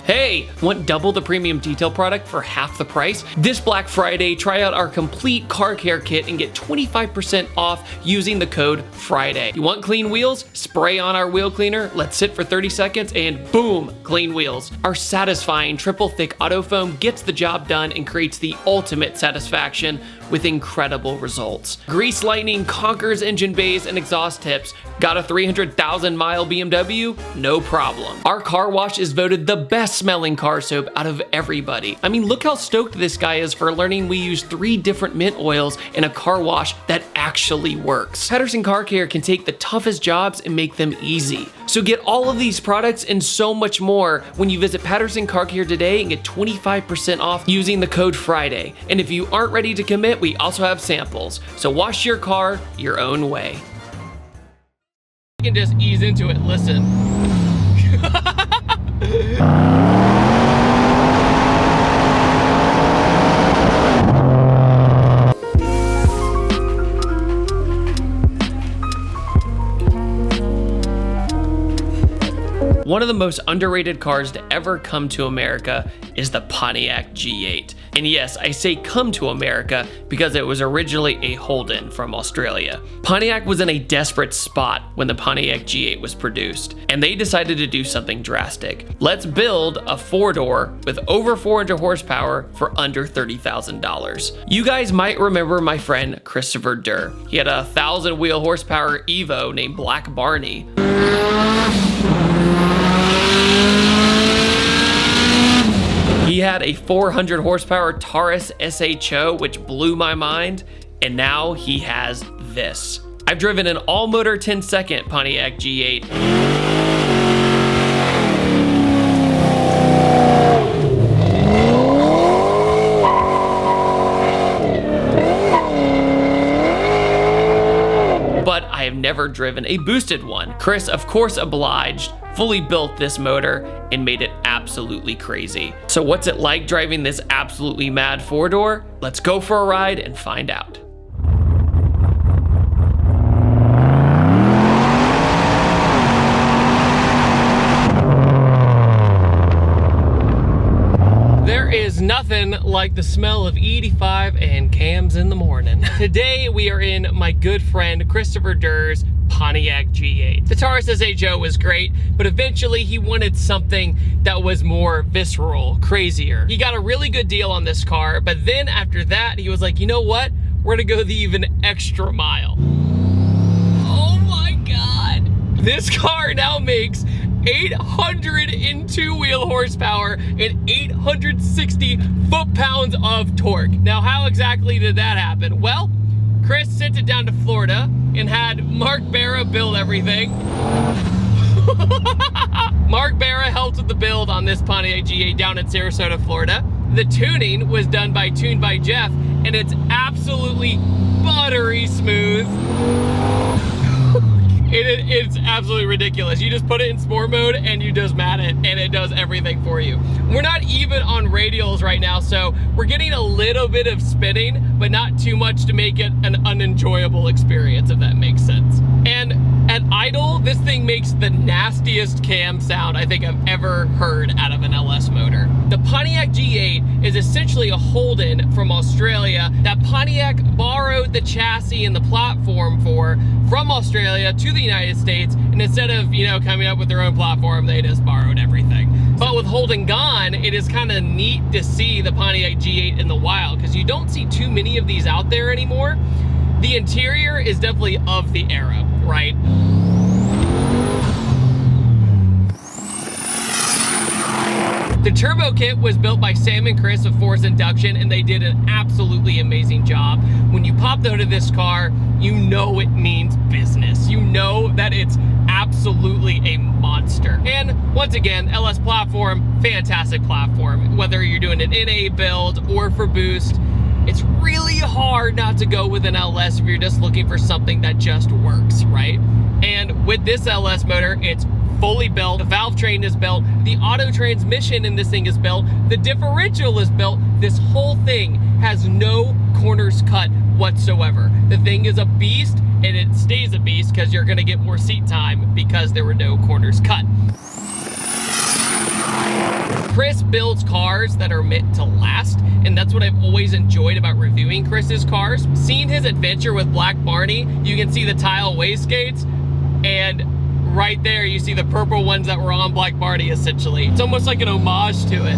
Hey, want double the premium detail product for half the price? This Black Friday, try out our complete car care kit and get 25% off using the code FRIDAY. You want clean wheels? Spray on our wheel cleaner, let sit for 30 seconds, and boom, clean wheels. Our satisfying triple thick auto foam gets the job done and creates the ultimate satisfaction with incredible results. Grease Lightning conquers engine bays and exhaust tips. Got a 300,000 mile BMW? No problem. Our car wash is voted the best smelling car soap out of everybody. I mean, look how stoked this guy is for learning we use 3 different mint oils in a car wash that actually works. Patterson Car Care can take the toughest jobs and make them easy. So get all of these products and so much more when you visit Patterson Car Care today and get 25% off using the code FRIDAY. And if you aren't ready to commit, we also have samples. So wash your car your own way. You can just ease into it, listen. One of the most underrated cars to ever come to America is the Pontiac G8. And yes, I say come to America because it was originally a Holden from Australia. Pontiac was in a desperate spot when the Pontiac G8 was produced, and they decided to do something drastic. Let's build a 4-door with over 400 horsepower for under $30,000. You guys might remember my friend Christopher Durr. He had a 1,000 wheel horsepower Evo named Black Barney. He had a 400 horsepower Taurus SHO, which blew my mind, and now he has this. I've driven an all-motor 10-second Pontiac G8. But I have never driven a boosted one. Chris, of course, obliged, fully built this motor and made it absolutely crazy. So what's it like driving this absolutely mad 4-door? Let's go for a ride and find out. There is nothing like the smell of E85 and cams in the morning. Today we are in my good friend Christopher Durr's Pontiac G8. The Taurus SHO was great, but eventually he wanted something that was more visceral, crazier. He got a really good deal on this car, but then after that, he was like, you know what? We're gonna go the even extra mile. Oh my God. This car now makes 802 wheel horsepower and 860 foot-pounds of torque. Now, how exactly did that happen? Well, Chris sent it down to Florida and had Mark Barra build everything. Mark Barra helped with the build on this Pontiac G8 down in Sarasota, Florida. The tuning was done by Tuned by Jeff, and it's absolutely buttery smooth. It's absolutely ridiculous. You just put it in sport mode and you just mat it and it does everything for you. We're not even on radials right now, so we're getting a little bit of spinning, but not too much to make it an unenjoyable experience, if that makes sense. And at idle, this thing makes the nastiest cam sound I think I've ever heard out of an LS motor. The Pontiac G8 is essentially a Holden from Australia that Pontiac borrowed the chassis and the platform from Australia to the United States, and instead of, you know, coming up with their own platform, they just borrowed everything. But with Holden gone, it is kind of neat to see the Pontiac G8 in the wild, because you don't see too many of these out there anymore. The interior is definitely of the era, right? The turbo kit was built by Sam and Chris of Force Induction, and they did an absolutely amazing job. When you pop the hood of this car, you know it means business. You know that it's absolutely a monster. And once again, LS platform, fantastic platform. Whether you're doing an NA build or for boost, it's really hard not to go with an LS if you're just looking for something that just works, right? And with this LS motor, it's fully built, the valve train is built, the auto transmission in this thing is built, the differential is built. This whole thing has no corners cut whatsoever. The thing is a beast, and it stays a beast because you're gonna get more seat time because there were no corners cut. Chris builds cars that are meant to last, and that's what I've always enjoyed about reviewing Chris's cars. Seeing his adventure with Black Barney, you can see the tile wastegates, and right there you see the purple ones that were on Black Barney, essentially. It's almost like an homage to it.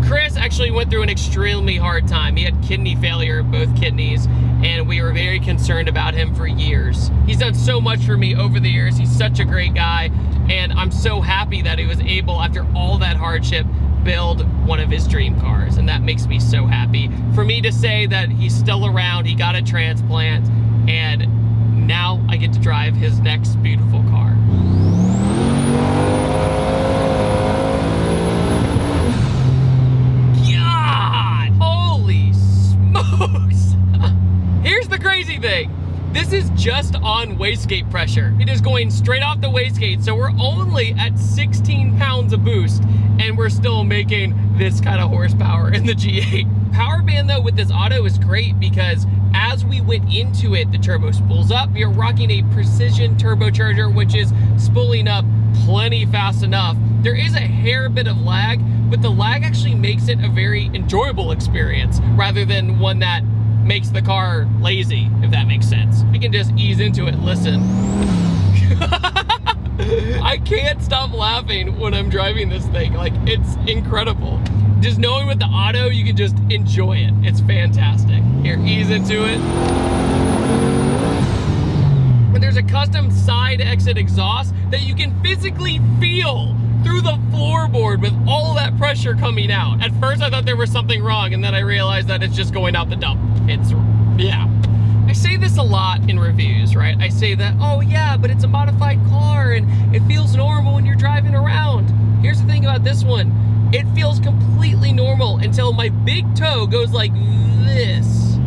Chris actually went through an extremely hard time. He had kidney failure in both kidneys, and we were very concerned about him for years. He's done so much for me over the years. He's such a great guy, and I'm so happy that he was able, after all that hardship, build one of his dream cars, and that makes me so happy. For me to say that he's still around, he got a transplant, and now I get to drive his next beautiful car. Here's the crazy thing. This is just on wastegate pressure. It is going straight off the wastegate, so we're only at 16 pounds of boost, and we're still making this kind of horsepower in the G8. Power band though with this auto is great because as we went into it, the turbo spools up. You're rocking a precision turbocharger, which is spooling up plenty fast enough. There is a hair bit of lag, but the lag actually makes it a very enjoyable experience rather than one that makes the car lazy, if that makes sense. We can just ease into it. Listen. I can't stop laughing when I'm driving this thing. Like, it's incredible. Just knowing with the auto, you can just enjoy it. It's fantastic. Here, ease into it. But there's a custom side exit exhaust that you can physically feel through the floorboard with all that pressure coming out. At first I thought there was something wrong, and then I realized that it's just going out the dump. Yeah. I say this a lot in reviews, right? I say that, oh yeah, but it's a modified car and it feels normal when you're driving around. Here's the thing about this one. It feels completely normal until my big toe goes like this.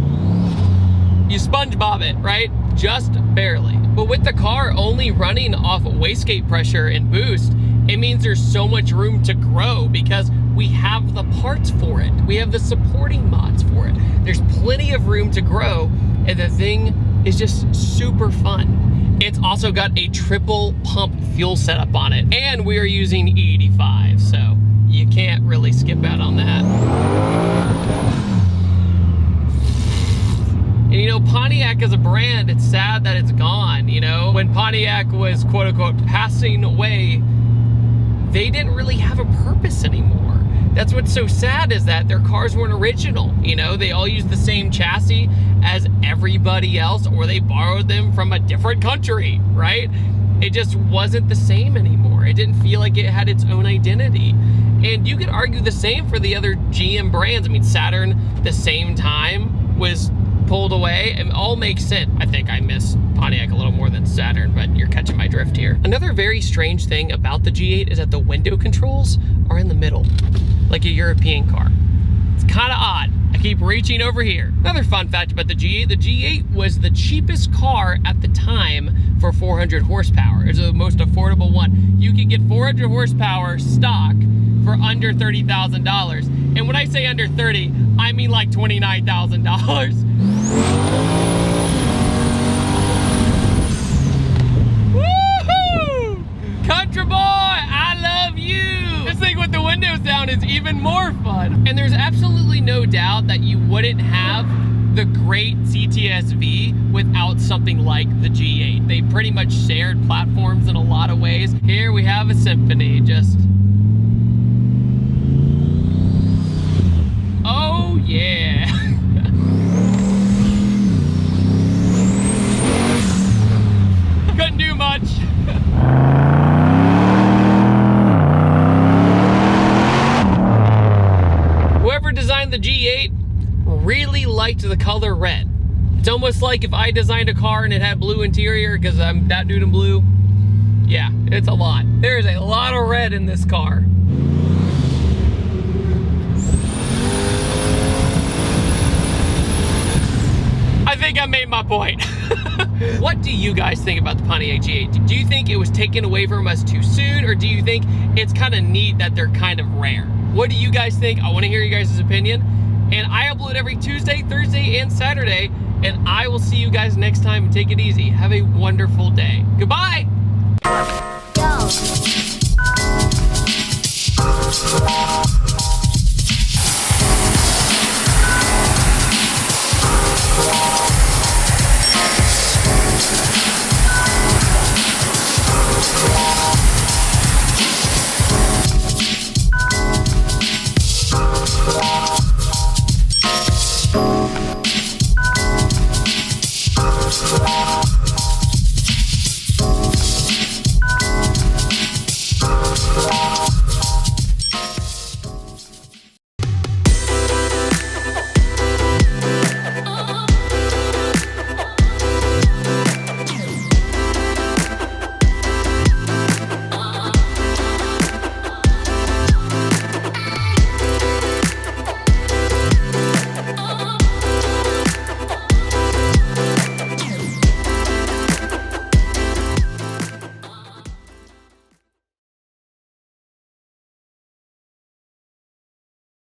You SpongeBob it, right? Just barely. But with the car only running off wastegate pressure and boost, it means there's so much room to grow because we have the parts for it. We have the supporting mods for it. There's plenty of room to grow, and the thing is just super fun. It's also got a triple pump fuel setup on it, and we are using E85, so you can't really skip out on that. And you know, Pontiac as a brand, it's sad that it's gone, you know? When Pontiac was quote unquote passing away, they didn't really have a purpose anymore. That's what's so sad, is that their cars weren't original. You know, they all used the same chassis as everybody else, or they borrowed them from a different country, right? It just wasn't the same anymore. It didn't feel like it had its own identity. And you could argue the same for the other GM brands. I mean, Saturn, the same time, was pulled away, and all makes sense. I think I miss Pontiac a little more than Saturn, but you're catching my drift here. Another very strange thing about the G8 is that the window controls are in the middle, like a European car. It's kind of odd. I keep reaching over here. Another fun fact about the G8 was the cheapest car at the time for 400 horsepower. It was the most affordable one. You could get 400 horsepower stock for under $30,000. And when I say under 30, I mean like $29,000. Woohoo! Country boy, I love you! This thing with the windows down is even more fun. And there's absolutely no doubt that you wouldn't have the great CTS-V without something like the G8. They pretty much shared platforms in a lot of ways. Here we have a symphony, just... oh yeah. Couldn't do much. Whoever designed the G8 really liked the color red. It's almost like if I designed a car and it had blue interior, because I'm ThatDudeinBlue. Yeah, it's a lot. There's a lot of red in this car. I think I made my point. What do you guys think about the Pontiac G8? Do you think it was taken away from us too soon, or do you think it's kind of neat that they're kind of rare? What do you guys think? I want to hear you guys' opinion. And I upload every Tuesday, Thursday, and Saturday. And I will see you guys next time. Take it easy. Have a wonderful day. Goodbye. Go.